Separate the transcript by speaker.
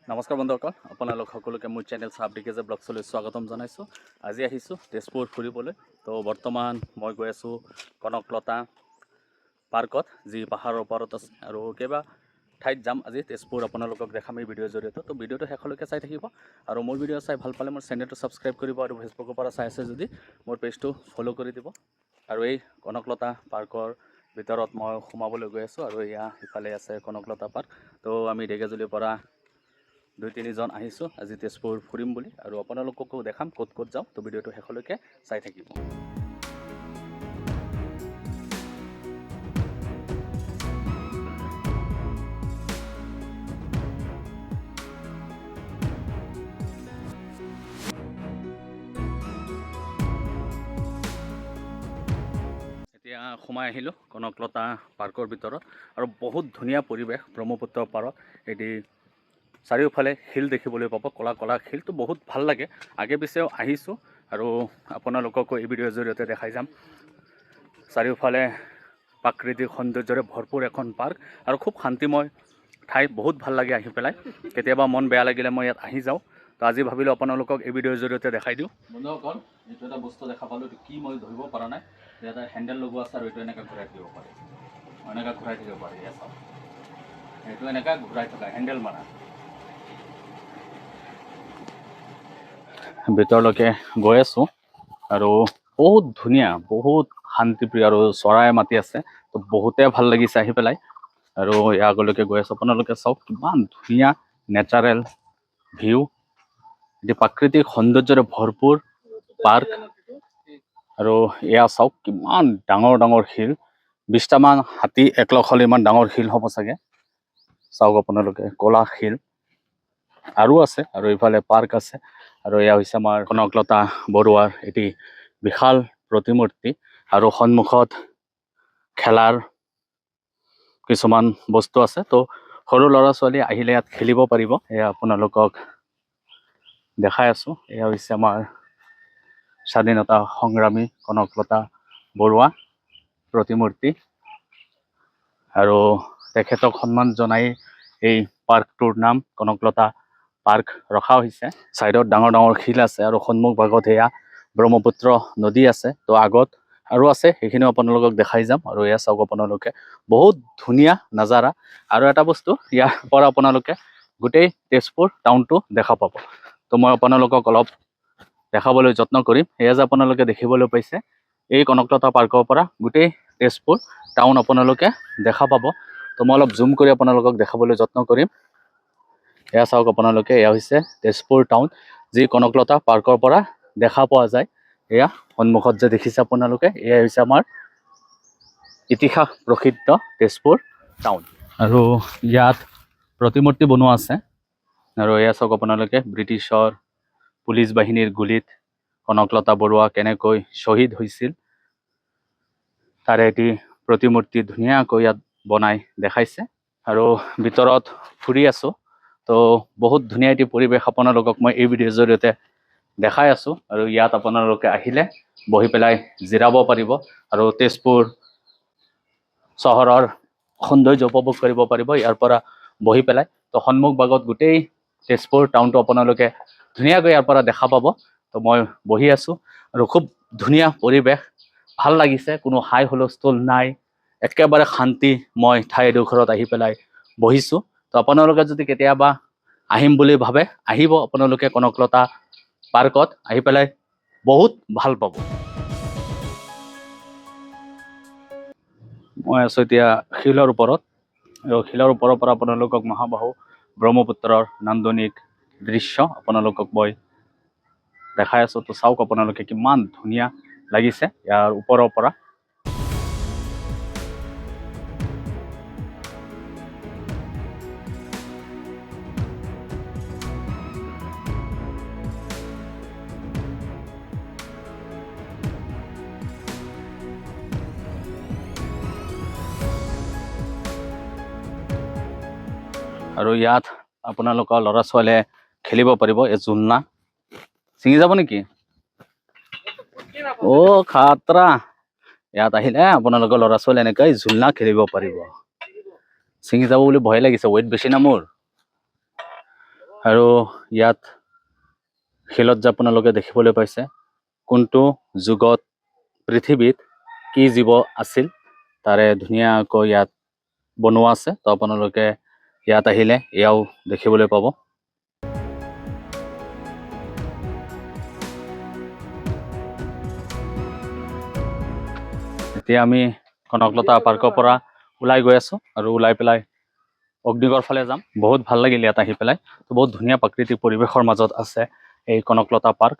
Speaker 1: নমস্কাৰ বন্ধুসকল, আপোনালোক সকলোকে মোৰ চেনেল চাবডিকেজে ব্লগছলৈ স্বাগতম জনাইছোঁ। আজি আহিছোঁ তেজপুৰ ফুৰিবলৈ। তো বৰ্তমান মই গৈ আছোঁ কনকলতা পাৰ্কত, যি পাহাৰৰ ওপৰত আছে, আৰু কেইবা ঠাইত যাম আজি। তেজপুৰ আপোনালোকক দেখাম এই ভিডিঅ'ৰ জৰিয়তে। তো ভিডিঅ'টো শেষলৈকে চাই থাকিব, আৰু মোৰ ভিডিঅ' চাই ভাল পালে মোৰ চেনেলটো ছাবস্ক্ৰাইব কৰিব, আৰু ফেচবুকৰ পৰা চাই আছে যদি মোৰ পেজটো ফ'ল' কৰি দিব। আৰু এই কনকলতা পাৰ্কৰ ভিতৰত মই সোমাবলৈ গৈ আছোঁ, আৰু এয়া ইফালে আছে কনকলতা পাৰ্ক। তো আমি ঢেকীয়াজুলিৰ পৰা 2-3 জন আহিছোঁ আজি তেজপুৰ ফুৰিম বুলি, আৰু আপোনালোককো দেখাম ক'ত ক'ত যাওঁ। তো ভিডিঅ'টো শেষলৈকে চাই থাকিব। এতিয়া সোমাই আহিলোঁ কনকলতা পাৰ্কৰ ভিতৰত, আৰু বহুত ধুনীয়া পৰিৱেশ। ব্ৰহ্মপুত্ৰৰ পাৰত এটি চাৰিওফালে শিল দেখিবলৈ পাব, কলা কলা শিল। তো বহুত ভাল লাগে। আগে পিছেও আহিছোঁ, আৰু আপোনালোককো এই ভিডিঅ'ৰ জৰিয়তে দেখাই যাম। চাৰিওফালে প্ৰাকৃতিক সৌন্দৰ্যৰে ভৰপূৰ এখন পাৰ্ক, আৰু খুব শান্তিময় ঠাই। বহুত ভাল লাগে আহি পেলাই। কেতিয়াবা মন বেয়া লাগিলে মই ইয়াত আহি যাওঁ। তো আজি ভাবিলোঁ আপোনালোকক এই ভিডিঅ'ৰ জৰিয়তে দেখাই দিওঁ। বন্ধুসকল, এইটো এটা বস্তু দেখা পালোঁ, এইটো কি মই ধৰিব পৰা নাই। এটা হেণ্ডেল লগোৱা আছে, আৰু এইটো এনেকৈ ঘূৰাই থাকিব পাৰে, এনেকৈ ঘূৰাই থাকিব পাৰে। ইয়াত চাওক, এইটো এনেকৈ ঘূৰাই থকা হেণ্ডেল মাৰা। ভিতৰলৈকে গৈ আছোঁ, আৰু বহুত ধুনীয়া, বহুত শান্তিপ্ৰিয়, আৰু চৰাই মাতি আছে। তো বহুতে ভাল লাগিছে আহি পেলাই, আৰু ইয়াৰ আগলৈকে গৈ আছোঁ। আপোনালোকে চাওক, কিমান ধুনীয়া নেচাৰেল ভিউ, এটি প্ৰাকৃতিক সৌন্দৰ্যৰে ভৰপূৰ পাৰ্ক। আৰু এয়া চাওক, কিমান ডাঙৰ ডাঙৰ শিল। 20টামান হাতী একলগ হ'লে ইমান ডাঙৰ শিল হ'ব চাগে। চাওক আপোনালোকে, ক'লা শিল আৰু আছে, আৰু ইফালে পাৰ্ক আছে। আৰু এয়া হৈছে আমাৰ কনকলতা বৰুৱাৰ এটি বিশাল প্ৰতিমূৰ্তি, আৰু সন্মুখত খেলাৰ কিছুমান বস্তু আছে। তো সৰু ল'ৰা ছোৱালী আহিলে ইয়াত খেলিব পাৰিব। এয়া আপোনালোকক দেখাই আছোঁ। এয়া হৈছে আমাৰ স্বাধীনতা সংগ্ৰামী কনকলতা বৰুৱা প্ৰতিমূৰ্তি, আৰু তেখেতক সন্মান জনাই এই পাৰ্কটোৰ নাম কনকলতা পাৰ্ক ৰখা হৈছে। ছাইডত ডাঙৰ ডাঙৰ শিল আছে, আৰু সন্মুখ ভাগত এয়া ব্ৰহ্মপুত্ৰ নদী আছে। তো আগত আৰু আছে, সেইখিনিও আপোনালোকক দেখাই যাম। আৰু এয়া চাওক আপোনালোকে, বহুত ধুনীয়া নাজাৰা। আৰু এটা বস্তু, ইয়াৰ পৰা আপোনালোকে গোটেই তেজপুৰ টাউনটো দেখা পাব। তো মই আপোনালোকক অলপ দেখাবলৈ যত্ন কৰিম। এয়া যে আপোনালোকে দেখিবলৈ পাইছে, এই কনকলতা পাৰ্কৰ পৰা গোটেই তেজপুৰ টাউন আপোনালোকে দেখা পাব। তো মই অলপ জুম কৰি আপোনালোকক দেখাবলৈ যত্ন কৰিম। এয়া চাওক আপোনালোকে, এয়া হৈছে তেজপুৰ টাউন, যি কনকলতা পাৰ্কৰ পৰা দেখা পোৱা যায়। এয়া সন্মুখত যে দেখিছে আপোনালোকে, এয়া হৈছে আমাৰ ইতিহাস প্ৰসিদ্ধ তেজপুৰ টাউন। আৰু ইয়াত প্ৰতিমূৰ্তি বনোৱা আছে, আৰু এয়া চাওক আপোনালোকে, ব্ৰিটিছৰ পুলিচ বাহিনীৰ গুলীত কনকলতা বৰুৱা কেনেকৈ শ্বহীদ হৈছিল, তাৰে এটি প্ৰতিমূৰ্তি ধুনীয়াকৈ ইয়াত বনাই দেখাইছে। আৰু ভিতৰত ফুৰি আছোঁ। তো বহুত ধুনীয়া এটি পৰিৱেশ আপোনালোকক মই এই ভিডিঅ'ৰ জৰিয়তে দেখাই আছোঁ। আৰু ইয়াত আপোনালোকে আহিলে বহি পেলাই জিৰাব পাৰিব, আৰু তেজপুৰ চহৰৰ সৌন্দৰ্য উপভোগ কৰিব পাৰিব ইয়াৰ পৰা বহি পেলাই। তো সন্মুখ ভাগত গোটেই তেজপুৰ টাউনটো আপোনালোকে ধুনীয়াকৈ ইয়াৰ পৰা দেখা পাব। তো মই বহি আছোঁ, আৰু খুব ধুনীয়া পৰিৱেশ, ভাল লাগিছে। কোনো হাই হুলস্থুল নাই, একেবাৰে শান্তি মই ঠাই এডোখৰত আহি পেলাই বহিছোঁ। তো আপোনালোকে যদি কেতিয়াবা আহিম বুলি ভাবে, আহিব আপোনালোকে কনকলতা পাৰ্কত, আহি পেলাই বহুত ভাল পাব। মই আছোঁ এতিয়া শিলৰ ওপৰত, আৰু শিলৰ ওপৰৰ পৰা আপোনালোকক মহাবাহু ব্ৰহ্মপুত্ৰৰ নান্দনিক দৃশ্য আপোনালোকক মই দেখাই আছোঁ। তো চাওক আপোনালোকে, কিমান ধুনীয়া লাগিছে ইয়াৰ ওপৰৰ পৰা। আৰু ইয়াত আপোনালোকৰ ল'ৰা ছোৱালীয়ে খেলিব পাৰিব। এই জোলনা ছিঙি যাব নেকি? অ' খাতৰা! ইয়াত আহিলে আপোনালোকৰ ল'ৰা ছোৱালী এনেকৈ জোলনা খেলিব পাৰিব। ছিঙি যাব বুলি ভয় লাগিছে, ৱেইট বেছি না মোৰ। আৰু ইয়াত শিলত যে আপোনালোকে দেখিবলৈ পাইছে কোনটো যুগত পৃথিৱীত কি জীৱ আছিল তাৰে ধুনীয়াকৈ ইয়াত বনোৱা আছে। তো আপোনালোকে ইয়াত আহিলে এয়াও দেখিবলৈ পাব। এতিয়া আমি কনকলতা পাৰ্কৰ পৰা ওলাই গৈ আছো আৰু ওলাই পেলাই অগ্নিগড় ফালে যাম। বহুত ভাল লাগিল ইয়াত আহি পেলাই। তো বহুত ধুনীয়া প্ৰাকৃতিক পৰিৱেশৰ মাজত আছে এই কনকলতা পাৰ্ক।